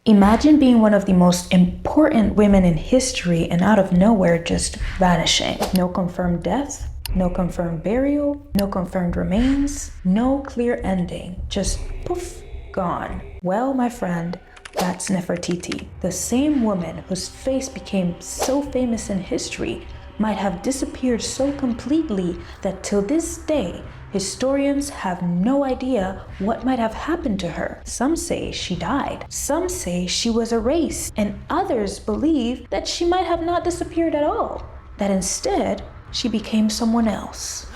Imagine being one of the most important women in history and out of nowhere just vanishing. No confirmed death, no confirmed burial, no confirmed remains, no clear ending, just poof, gone. Well, my friend, that's Nefertiti. The same woman whose face became so famous in history might have disappeared so completely that till this day, historians have no idea what might have happened to her. Some say she died, some say she was erased, and others believe that she might have not disappeared at all, that instead she became someone else.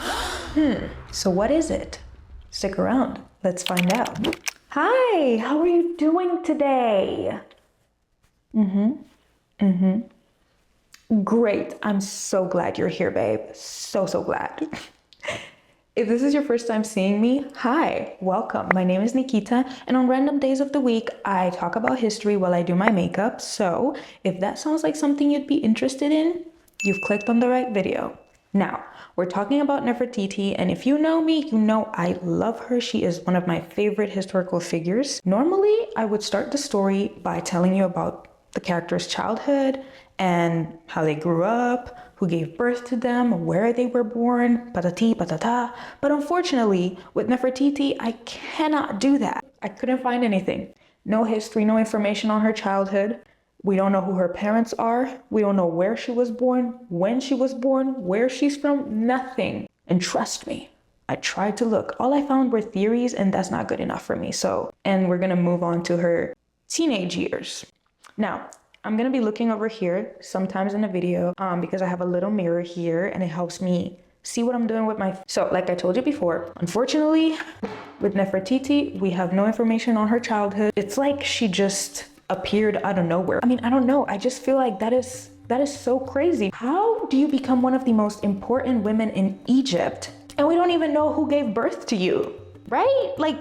So what is it? Stick around, let's find out. Hi, how are you doing today? Great, I'm so glad you're here, babe. So glad. If this is your first time seeing me, hi, welcome. My name is Nikita, and on random days of the week, I talk about history while I do my makeup. So if that sounds like something you'd be interested in, you've clicked on the right video. Now, we're talking about Nefertiti, and if you know me, you know I love her. She is one of my favorite historical figures. Normally, I would start the story by telling you about the character's childhood and how they grew up, who gave birth to them, where they were born, patati patata. But unfortunately, with Nefertiti, I cannot do that. I couldn't find anything. No history, no information on her childhood. We don't know who her parents are. We don't know where she was born, when she was born, where she's from, nothing. And trust me, I tried to look. All I found were theories, and that's not good enough for me. And we're gonna move on to her teenage years. Now, I'm gonna be looking over here sometimes in the video because I have a little mirror here and it helps me see what I'm doing with my... So like I told you before, unfortunately, with Nefertiti, we have no information on her childhood. It's like she just appeared out of nowhere. I mean, I don't know. I just feel like that is so crazy. How do you become one of the most important women in Egypt and we don't even know who gave birth to you, right? Like,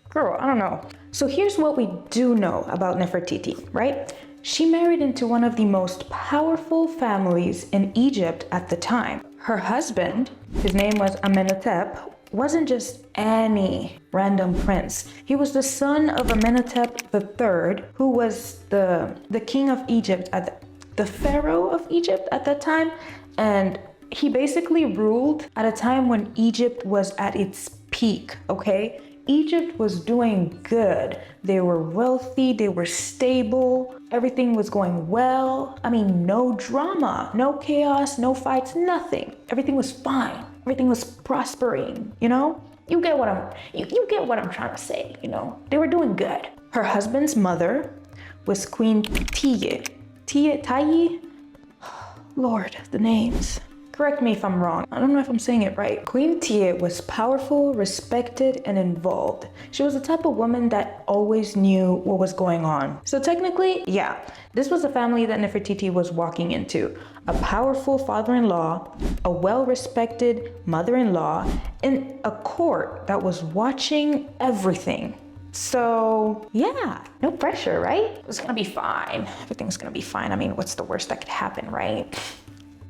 girl, I don't know. So here's what we do know about Nefertiti, right? She married into one of the most powerful families in Egypt at the time. Her husband, his name was Amenhotep, wasn't just any random prince. He was the son of Amenhotep III, who was the king of Egypt, the pharaoh of Egypt at that time. And he basically ruled at a time when Egypt was at its peak, okay? Egypt was doing good. They were wealthy, they were stable, everything was going well. I mean, no drama, no chaos, no fights, nothing. Everything was fine. Everything was prospering, you know? You get what I'm trying to say, you know? They were doing good. Her husband's mother was Queen Tiye. Lord, the names. Correct me if I'm wrong. I don't know if I'm saying it right. Queen Tiye was powerful, respected, and involved. She was the type of woman that always knew what was going on. So technically, yeah, this was the family that Nefertiti was walking into. A powerful father-in-law, a well-respected mother-in-law, and a court that was watching everything. So yeah, no pressure, right? It's gonna be fine. Everything's gonna be fine. I mean, what's the worst that could happen, right?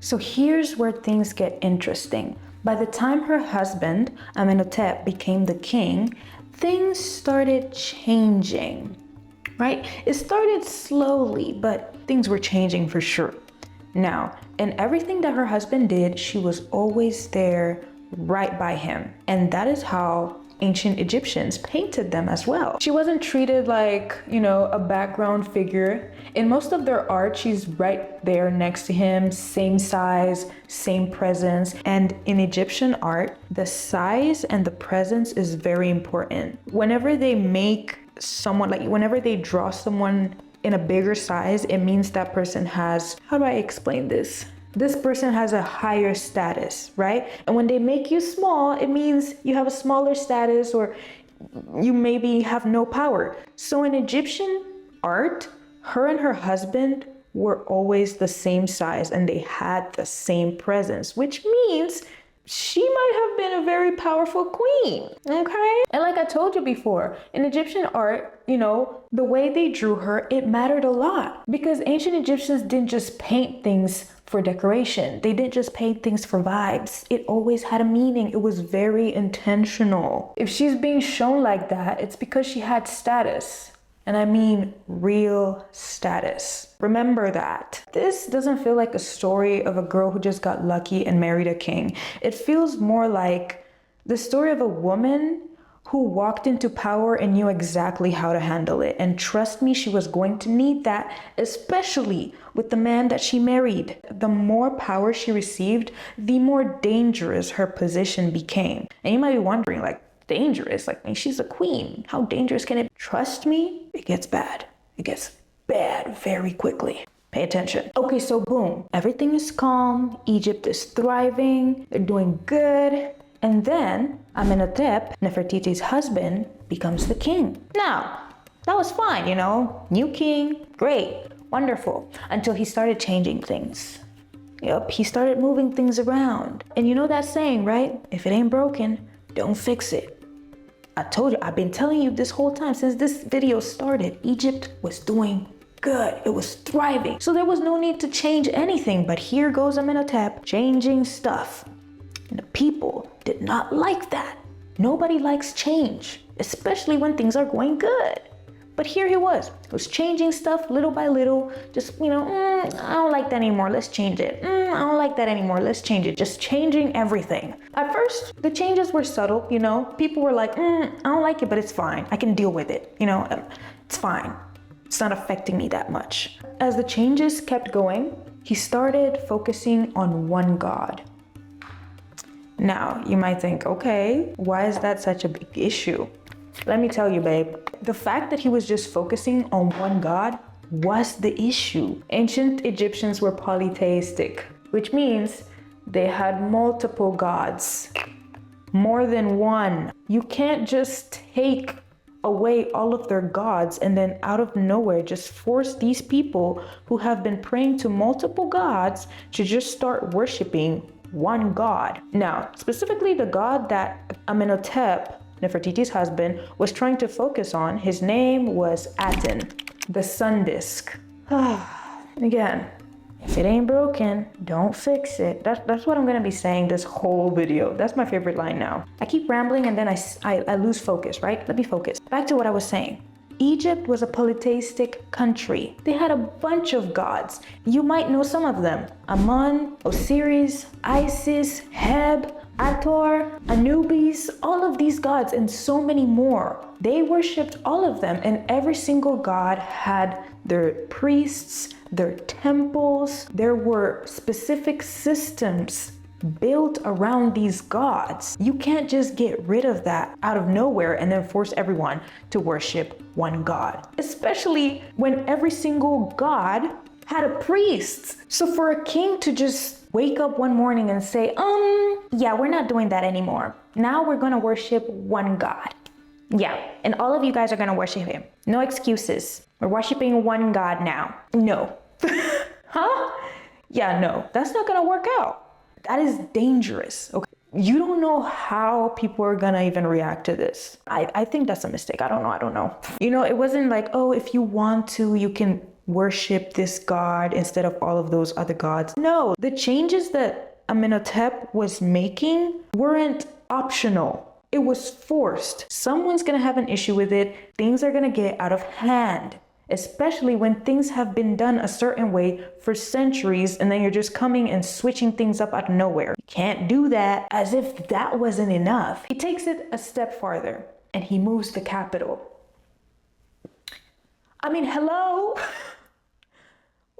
So here's where things get interesting. By the time her husband, Amenhotep, became the king, things started changing, right? It started slowly, but things were changing for sure. Now, in everything that her husband did, she was always there right by him. And that is how ancient Egyptians painted them as well. She wasn't treated like, you know, a background figure. In most of their art, she's right there next to him, same size, same presence. And in Egyptian art, the size and the presence is very important. Whenever they make someone, like whenever they draw someone in a bigger size, it means that person has, how do I explain this? This person has a higher status, right? And when they make you small, it means you have a smaller status or you maybe have no power. So in Egyptian art, her and her husband were always the same size and they had the same presence, which means she might have been a very powerful queen, okay? And like I told you before, in Egyptian art, you know, the way they drew her, it mattered a lot because ancient Egyptians didn't just paint things for decoration. They didn't just paint things for vibes. It always had a meaning. It was very intentional. If she's being shown like that, it's because she had status. And I mean real status. Remember that. This doesn't feel like a story of a girl who just got lucky and married a king. It feels more like the story of a woman who walked into power and knew exactly how to handle it. And trust me, she was going to need that, especially with the man that she married. The more power she received, the more dangerous her position became. And you might be wondering, like, dangerous? Like, I mean, she's a queen. How dangerous can it be? Trust me, it gets bad. It gets bad very quickly. Pay attention. Okay, so boom, everything is calm. Egypt is thriving. They're doing good. And then Amenhotep, Nefertiti's husband, becomes the king. Now, that was fine, you know, new king, great, wonderful, until he started changing things. Yep, he started moving things around. And you know that saying, right? If it ain't broken, don't fix it. I told you, I've been telling you this whole time since this video started, Egypt was doing good. It was thriving. So there was no need to change anything, but here goes Amenhotep changing stuff. And the people did not like that. Nobody likes change, especially when things are going good. But here he was changing stuff little by little, just, you know, I don't like that anymore, let's change it. I don't like that anymore, let's change it. Just changing everything. At first, the changes were subtle, you know, people were like, I don't like it, but it's fine. I can deal with it, you know, it's fine. It's not affecting me that much. As the changes kept going, he started focusing on one god. Now, you might think, okay, why is that such a big issue? Let me tell you, babe, the fact that he was just focusing on one god was the issue. Ancient Egyptians were polytheistic, which means they had multiple gods, more than one. You can't just take away all of their gods and then out of nowhere just force these people who have been praying to multiple gods to just start worshiping one god. Now, specifically the god that Amenhotep, Nefertiti's husband, was trying to focus on, his name was Aten, the sun disk. Again, if it ain't broken, don't fix it. That's what I'm gonna be saying this whole video. That's my favorite line now. I keep rambling and then I lose focus, right? Let me focus. Back to what I was saying. Egypt was a polytheistic country. They had a bunch of gods. You might know some of them. Amun, Osiris, Isis, Heb, Hathor, Anubis, all of these gods and so many more. They worshipped all of them, and every single god had their priests, their temples. There were specific systems built around these gods. You can't just get rid of that out of nowhere and then force everyone to worship one god, especially when every single god had a priest. So for a king to just wake up one morning and say, yeah, we're not doing that anymore. Now we're gonna worship one god. Yeah, and all of you guys are gonna worship him. No excuses. We're worshiping one god now. No. Huh? Yeah, no, that's not gonna work out. That is dangerous, okay? You don't know how people are gonna even react to this. I think that's a mistake. I don't know. You know, it wasn't like, oh, if you want to, you can worship this god instead of all of those other gods. No, the changes that Amenhotep was making weren't optional. It was forced. Someone's gonna have an issue with it. Things are gonna get out of hand, especially when things have been done a certain way for centuries and then you're just coming and switching things up out of nowhere. You can't do that. As if that wasn't enough. He takes it a step farther and he moves the capital. I mean, hello?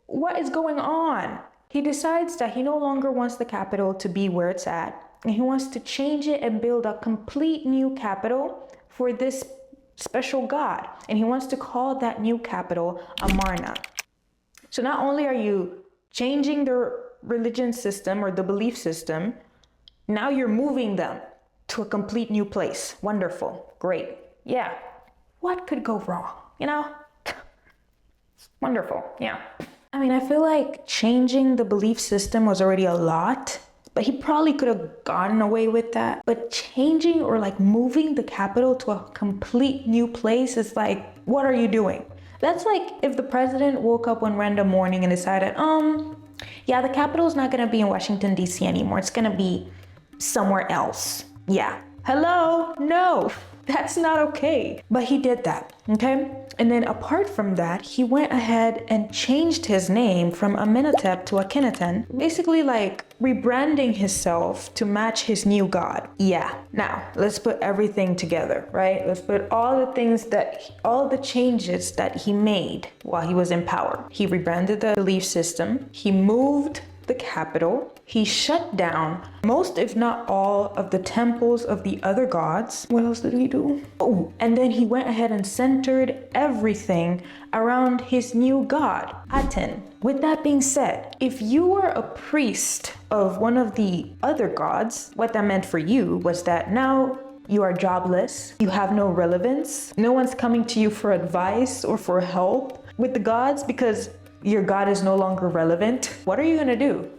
What is going on? He decides that he no longer wants the capital to be where it's at, and he wants to change it and build a complete new capital for this special god. And he wants to call that new capital Amarna. So not only are you changing the religion system or the belief system, now you're moving them to a complete new place. Wonderful, great, yeah. What could go wrong, you know? Wonderful, yeah. I mean, I feel like changing the belief system was already a lot, but he probably could have gotten away with that. But changing or like moving the capital to a complete new place is like, what are you doing? That's like if the president woke up one random morning and decided, yeah, the capital is not gonna be in Washington, D.C. anymore. It's gonna be somewhere else. Yeah. Hello? No. That's not okay. But he did that, okay? And then apart from that, he went ahead and changed his name from Amenhotep to Akhenaten, basically like rebranding himself to match his new god. Yeah, now let's put everything together, right? Let's put all the changes that he made while he was in power. He rebranded the belief system. He moved the capital. He shut down most, if not all, of the temples of the other gods. What else did he do? Oh, and then he went ahead and centered everything around his new god, Aten. With that being said, if you were a priest of one of the other gods, what that meant for you was that now you are jobless, you have no relevance, no one's coming to you for advice or for help with the gods because your god is no longer relevant. What are you gonna do?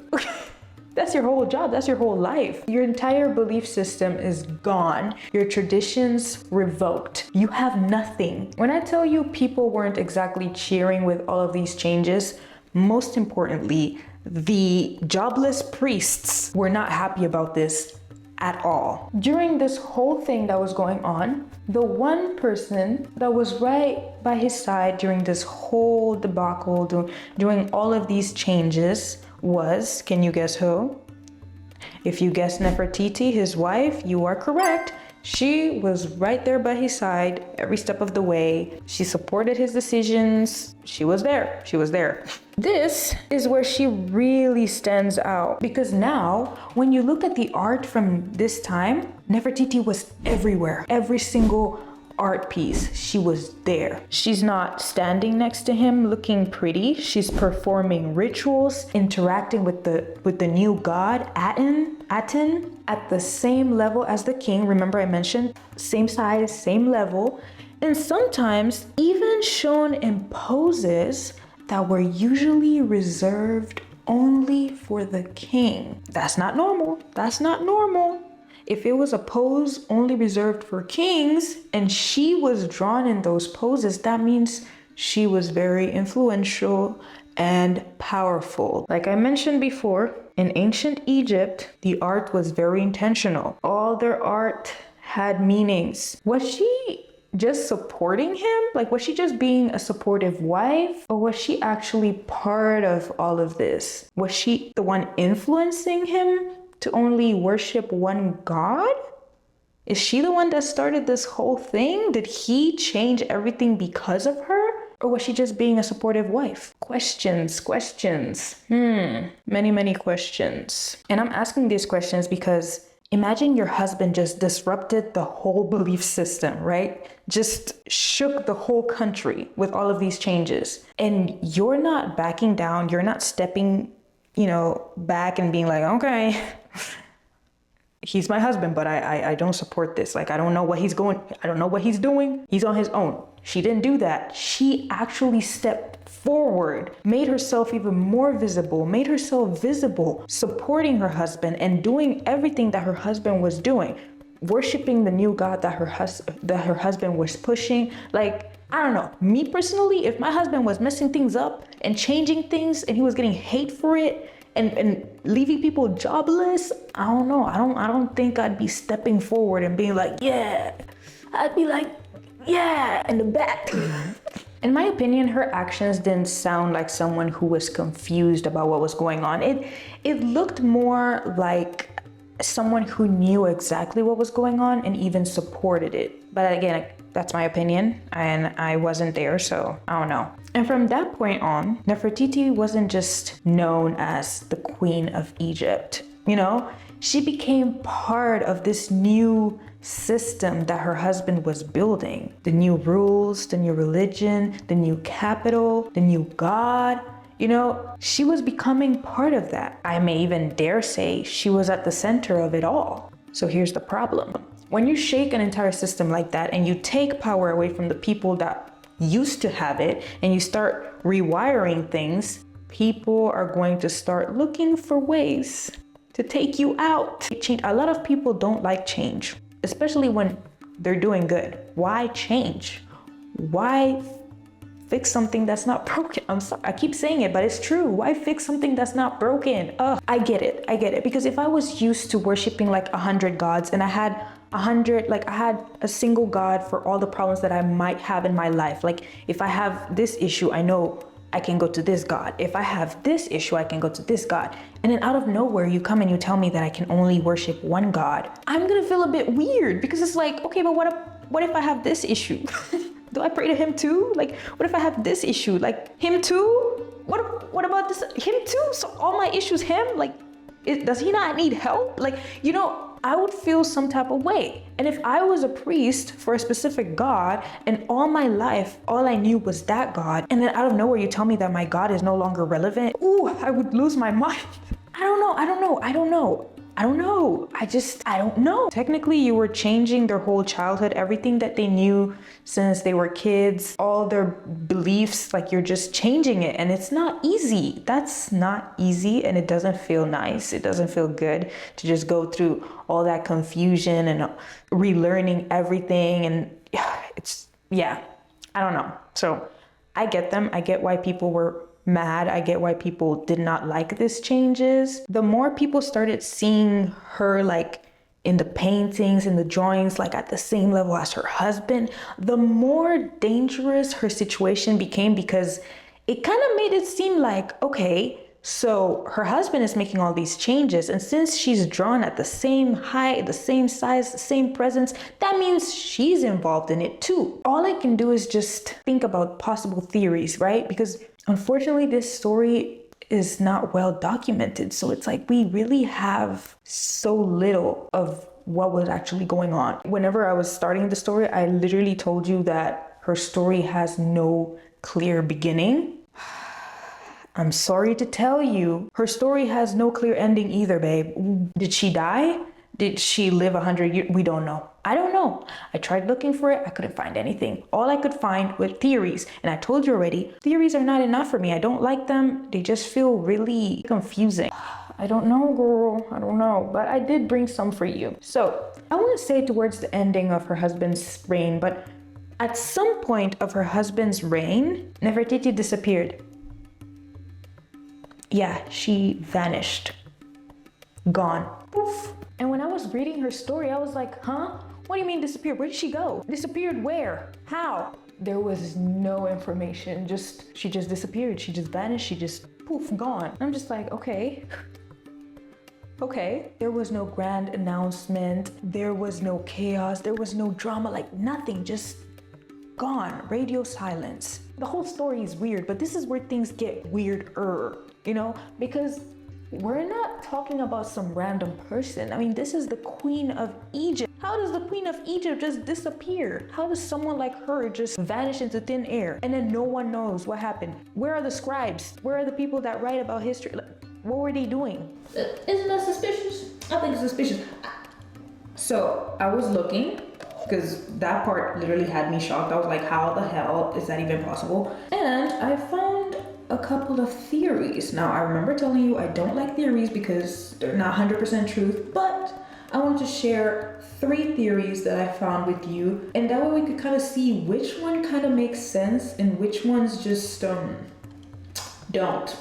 That's your whole job, that's your whole life. Your entire belief system is gone. Your traditions revoked. You have nothing. When I tell you people weren't exactly cheering with all of these changes, most importantly, the jobless priests were not happy about this at all. During this whole thing that was going on, the one person that was right by his side during this whole debacle, doing all of these changes was, can you guess who? If you guessed Nefertiti, his wife, you are correct. She was right there by his side every step of the way. She supported his decisions. She was there. She was there. This is where she really stands out because now, when you look at the art from this time, Nefertiti was everywhere. Every single art piece, she was there. She's not standing next to him looking pretty. She's performing rituals, interacting with the new god, Aten, at the same level as the king. Remember I mentioned same size, same level, and sometimes even shown in poses that were usually reserved only for the king. That's not normal. That's not normal. If it was a pose only reserved for kings and she was drawn in those poses, that means she was very influential and powerful. Like I mentioned before, in ancient Egypt, the art was very intentional. All their art had meanings. Was she just supporting him? Like, was she just being a supportive wife? Or was she actually part of all of this? Was she the one influencing him to only worship one god? Is she the one that started this whole thing? Did he change everything because of her? Or was she just being a supportive wife? Questions. Many questions. And I'm asking these questions because imagine your husband just disrupted the whole belief system, right? Just shook the whole country with all of these changes. And you're not backing down, you're not stepping, back and being like, okay, he's my husband, but I don't support this. Like, I don't know what he's doing. He's on his own. She didn't do that. She actually stepped forward, made herself even more visible, made herself visible, supporting her husband and doing everything that her husband was doing, worshiping the new god that her husband was pushing. Like, I don't know, me personally, if my husband was messing things up and changing things and he was getting hate for it and leaving people jobless, I don't know. I don't think I'd be stepping forward and being like, yeah. I'd be like, yeah, in the back. In my opinion, her actions didn't sound like someone who was confused about what was going on. It looked more like someone who knew exactly what was going on and even supported it. But again, that's my opinion, and I wasn't there, so I don't know. And from that point on, Nefertiti wasn't just known as the Queen of Egypt. She became part of this new system that her husband was building. The new rules, the new religion, the new capital, the new god. She was becoming part of that. I may even dare say she was at the center of it all. So here's the problem. When you shake an entire system like that and you take power away from the people that used to have it and you start rewiring things, people are going to start looking for ways to take you out. A lot of people don't like change, especially when they're doing good. Why change? Why fix something that's not broken? I'm sorry, I keep saying it, but it's true. Why fix something that's not broken? I get it. Because if I was used to worshiping like 100 gods and I had 100, like I had a single God for all the problems that I might have in my life. Like if I have this issue, I know I can go to this God. If I have this issue, I can go to this God. And then out of nowhere, you come and you tell me that I can only worship one God. I'm gonna feel a bit weird because it's like, okay, but what if I have this issue? Do I pray to him too? Like, what if I have this issue? Like, him too? What about this? Him too? So all my issues, him? Like, does he not need help? Like, you know, I would feel some type of way. And if I was a priest for a specific God and all my life, all I knew was that God, and then out of nowhere you tell me that my God is no longer relevant, ooh, I would lose my mind. I don't know. I don't know. Technically, you were changing their whole childhood, everything that they knew since they were kids, all their beliefs, like you're just changing it. And it's not easy. That's not easy. And it doesn't feel nice. It doesn't feel good to just go through all that confusion and relearning everything. And I don't know. So I get them. I get why people were mad. I get why people did not like these changes. The more people started seeing her like in the paintings and the drawings, like at the same level as her husband, the more dangerous her situation became, because it kind of made it seem like, okay, so her husband is making all these changes, and since she's drawn at the same height, the same size, the same presence, that means she's involved in it too. All I can do is just think about possible theories, right? Because unfortunately, this story is not well documented. So it's like we really have so little of what was actually going on. Whenever I was starting the story, I literally told you that her story has no clear beginning. I'm sorry to tell you, her story has no clear ending either, babe. Did she die? Did she live 100 years? We don't know. I don't know. I tried looking for it. I couldn't find anything. All I could find were theories. And I told you already, theories are not enough for me. I don't like them. They just feel really confusing. I don't know, girl. I don't know. But I did bring some for you. So I want to say towards the ending of her husband's reign, but at some point of her husband's reign, Nefertiti disappeared. Yeah, she vanished. Gone. Poof. And when I was reading her story, I was like, huh? What do you mean disappeared? Where did she go? Disappeared where? How? There was no information. She just disappeared. She just vanished. She just poof, gone. I'm just like, okay. Okay. There was no grand announcement. There was no chaos. There was no drama, like nothing, just gone. Radio silence. The whole story is weird, but this is where things get weirder, you know, because we're not talking about some random person. I mean, this is the Queen of Egypt. How does the Queen of Egypt just disappear? How does someone like her just vanish into thin air and then no one knows what happened? Where are the scribes? Where are the people that write about history? What were they doing? Isn't that suspicious? I think it's suspicious. So I was looking, because that part literally had me shocked. I was like, how the hell is that even possible? And I found a couple of theories. Now, I remember telling you I don't like theories because they're not 100% truth, but I want to share 3 theories that I found with you, and that way we could kind of see which one kind of makes sense and which ones just don't.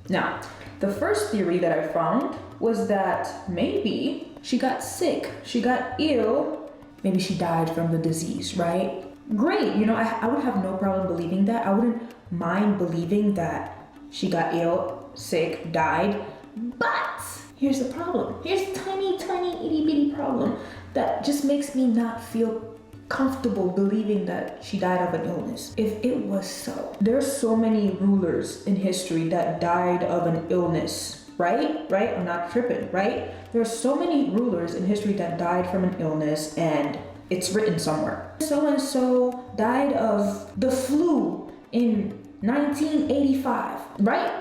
Now, the first theory that I found was that maybe she got sick, she got ill, maybe she died from the disease, right? Great, you know, I would have no problem believing that. I wouldn't mind believing that she got ill, sick, died. But here's the problem. Here's a tiny, itty bitty problem that just makes me not feel comfortable believing that she died of an illness. If it was so, there's so many rulers in history that died of an illness, right? I'm not tripping, right? There's so many rulers in history that died from an illness, and it's written somewhere. So-and-so died of the flu in 1985, right?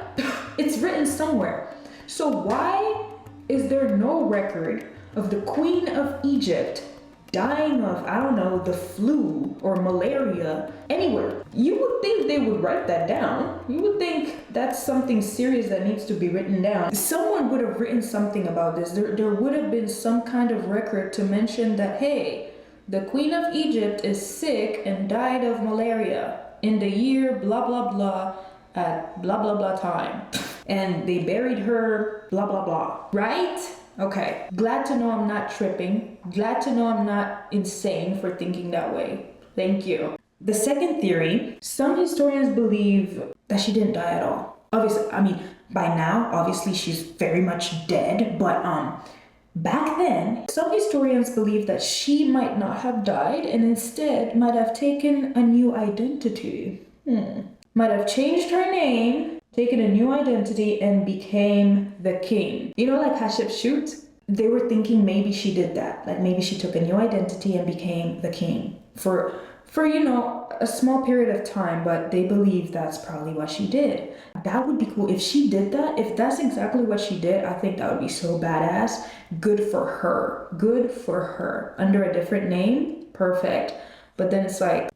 It's written somewhere. So why is there no record of the Queen of Egypt dying of, I don't know, the flu or malaria anywhere? You would think they would write that down. You would think that's something serious that needs to be written down. Someone would have written something about this. There would have been some kind of record to mention that, hey, the Queen of Egypt is sick and died of malaria in the year blah blah blah at blah blah blah time. And they buried her blah blah blah, right? Okay. Glad to know I'm not tripping. Glad to know I'm not insane for thinking that way. Thank you. The second theory, some historians believe that she didn't die at all. Obviously, I mean, by now, obviously she's very much dead, but back then, some historians believe that she might not have died and instead might have taken a new identity. Might have changed her name, taken a new identity, and became the king. You know, like Hatshepsut? They were thinking maybe she did that. Like maybe she took a new identity and became the king for you know, a small period of time, but they believe that's probably what she did. That would be cool. If she did that, if that's exactly what she did, I think that would be so badass. Good for her. Good for her. Under a different name, perfect. But then it's like,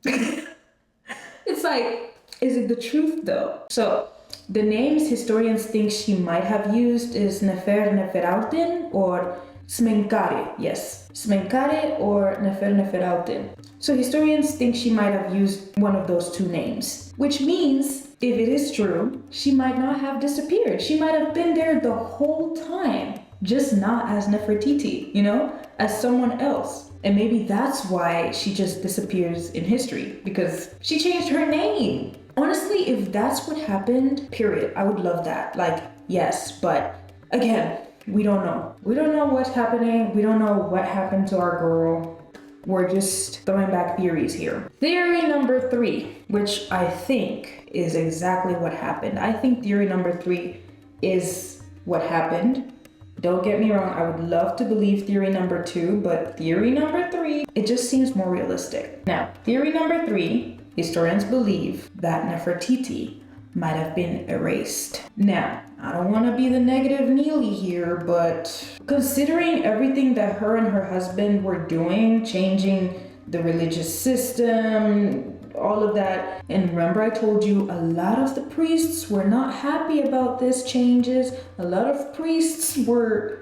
it's like, is it the truth though? So the names historians think she might have used is Nefertiti or Smenkare. Yes, Smenkare or Nefertiti. So historians think she might have used one of those two names, which means if it is true, she might not have disappeared. She might have been there the whole time, just not as Nefertiti, you know, as someone else. And maybe that's why she just disappears in history, because she changed her name. Honestly, if that's what happened, period, I would love that. Like, yes, but again, we don't know. We don't know what's happening. We don't know what happened to our girl. We're just throwing back theories here. Theory number 3, which I think is exactly what happened. I think theory number 3 is what happened. Don't get me wrong, I would love to believe theory number 2, but theory number 3, it just seems more realistic. Now, theory number 3, historians believe that Nefertiti might have been erased. Now, I don't want to be the negative Neely here, but considering everything that her and her husband were doing, changing the religious system, all of that, and remember I told you a lot of the priests were not happy about these changes. A lot of priests were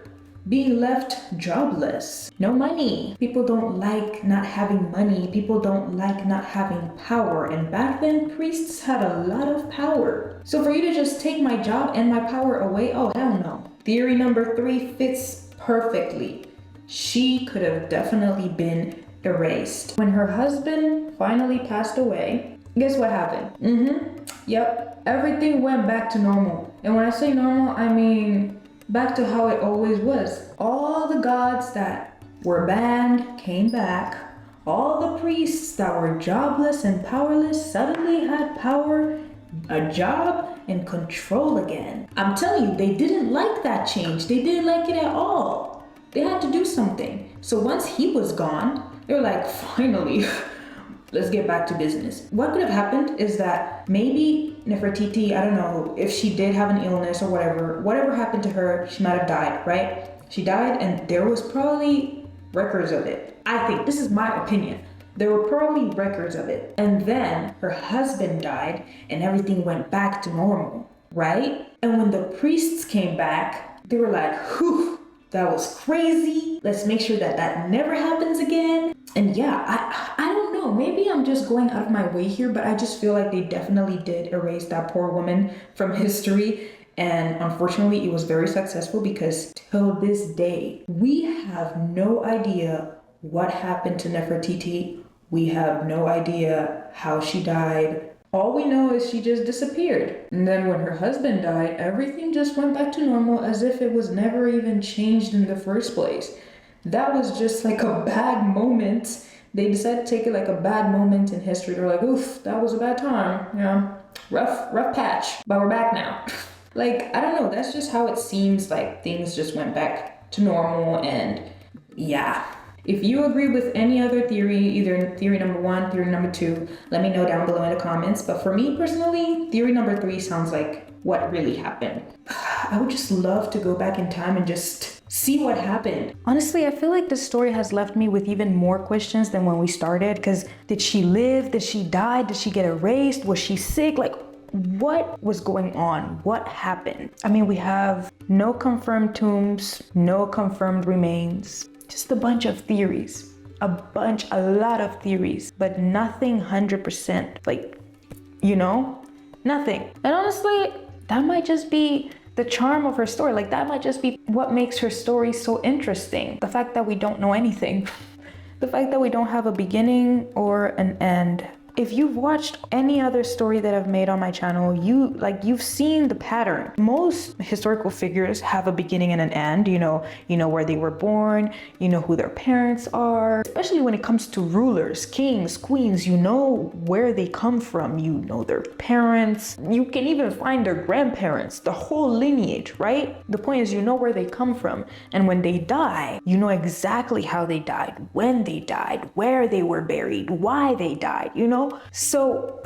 being left jobless. No money. People don't like not having money. People don't like not having power. And back then, priests had a lot of power. So for you to just take my job and my power away, oh hell no. Theory number 3 fits perfectly. She could have definitely been erased. When her husband finally passed away, guess what happened? Yep. Everything went back to normal. And when I say normal, I mean back to how it always was. All the gods that were banned came back. All the priests that were jobless and powerless suddenly had power, a job, and control again. I'm telling you, they didn't like that change. They didn't like it at all. They had to do something. So once he was gone, they were like, finally, let's get back to business. What could have happened is that maybe Nefertiti, I don't know, if she did have an illness or whatever happened to her, she might have died, right? She died and there was probably records of it. I think, this is my opinion. There were probably records of it. And then her husband died and everything went back to normal, right? And when the priests came back, they were like, whew, that was crazy. Let's make sure that that never happens again. And yeah, I don't know, maybe I'm just going out of my way here, but I just feel like they definitely did erase that poor woman from history. And unfortunately, it was very successful because till this day, we have no idea what happened to Nefertiti. We have no idea how she died. All we know is she just disappeared. And then when her husband died, everything just went back to normal as if it was never even changed in the first place. That was just like a bad moment. They decided to take it like a bad moment in history. They're like, oof, that was a bad time. You know, rough patch, but we're back now. Like, I don't know, that's just how it seems like things just went back to normal. And yeah, if you agree with any other theory, either theory number 1, theory number 2, let me know down below in the comments. But for me personally, theory number 3 sounds like what really happened. I would just love to go back in time and just see what happened. Honestly, I feel like this story has left me with even more questions than when we started, because did she live? Did she die? Did she get erased? Was she sick? Like, what was going on? What happened? I mean, we have no confirmed tombs, no confirmed remains, just a bunch of theories, a lot of theories, but nothing 100%, like, you know, nothing. And honestly, that might just be the charm of her story. Like that might just be what makes her story so interesting. The fact that we don't know anything. The fact that we don't have a beginning or an end. If you've watched any other story that I've made on my channel, you've seen the pattern. Most historical figures have a beginning and an end. You know where they were born, you know who their parents are. Especially when it comes to rulers, kings, queens, you know where they come from, you know their parents. You can even find their grandparents, the whole lineage, right? The point is you know where they come from. And when they die, you know exactly how they died, when they died, where they were buried, why they died, you know? So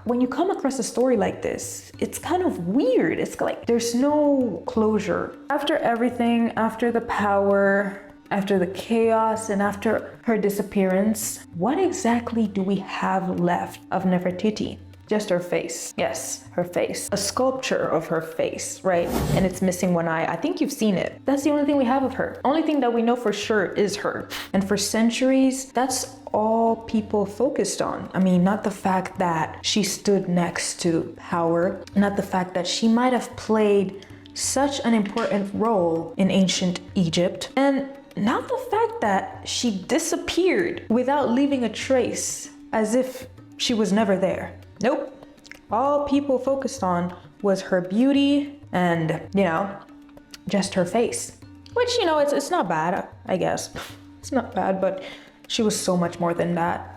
when you come across a story like this, it's kind of weird. It's like there's no closure. After everything, after the power, after the chaos, and after her disappearance, what exactly do we have left of Nefertiti? Just her face. Yes, her face. A sculpture of her face, right? And it's missing one eye. I think you've seen it. That's the only thing we have of her. Only thing that we know for sure is her. And for centuries, that's all people focused on. I mean, not the fact that she stood next to power, not the fact that she might have played such an important role in ancient Egypt, and not the fact that she disappeared without leaving a trace, as if she was never there. Nope. All people focused on was her beauty and, just her face. Which, it's not bad, I guess. It's not bad, but she was so much more than that,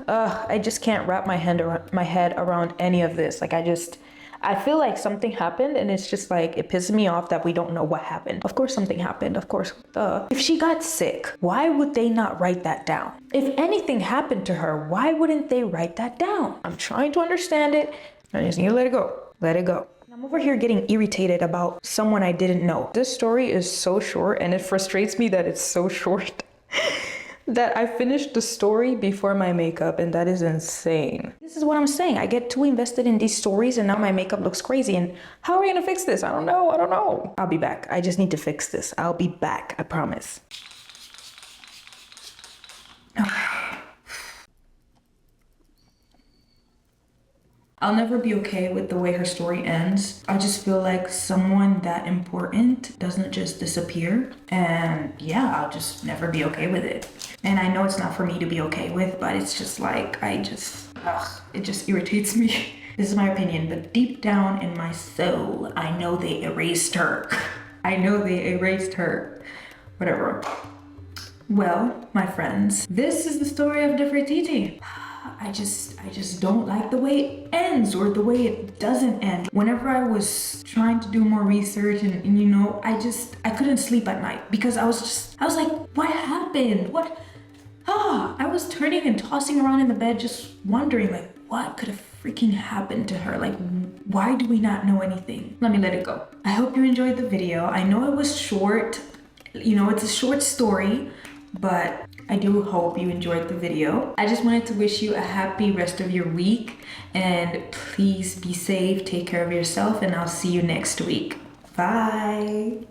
I just can't wrap my head around any of this. Like, I feel like something happened, and it's just like, it pisses me off that we don't know what happened. Of course something happened, of course. If she got sick, why would they not write that down? If anything happened to her, why wouldn't they write that down? I'm trying to understand it. I just need to let it go. Let it go. I'm over here getting irritated about someone I didn't know. This story is so short, and it frustrates me that it's so short. That I finished the story before my makeup, and that is insane. This is what I'm saying. I get too invested in these stories, and now my makeup looks crazy. And how are we gonna fix this? I don't know. I'll be back. I just need to fix this. I'll be back. I promise. I'll never be okay with the way her story ends. I just feel like someone that important doesn't just disappear. And yeah, I'll just never be okay with it. And I know it's not for me to be okay with, but it's just like, it just irritates me. This is my opinion, but deep down in my soul, I know they erased her. I know they erased her. Whatever. Well, my friends, this is the story of Nefertiti. I just don't like the way it ends, or the way it doesn't end. Whenever I was trying to do more research and I couldn't sleep at night because I was like, what happened? I was turning and tossing around in the bed just wondering, like, what could have freaking happened to her? Like, why do we not know anything? Let me let it go. I hope you enjoyed the video. I know it was short, it's a short story, but I do hope you enjoyed the video. I just wanted to wish you a happy rest of your week, and please be safe, take care of yourself, and I'll see you next week. Bye.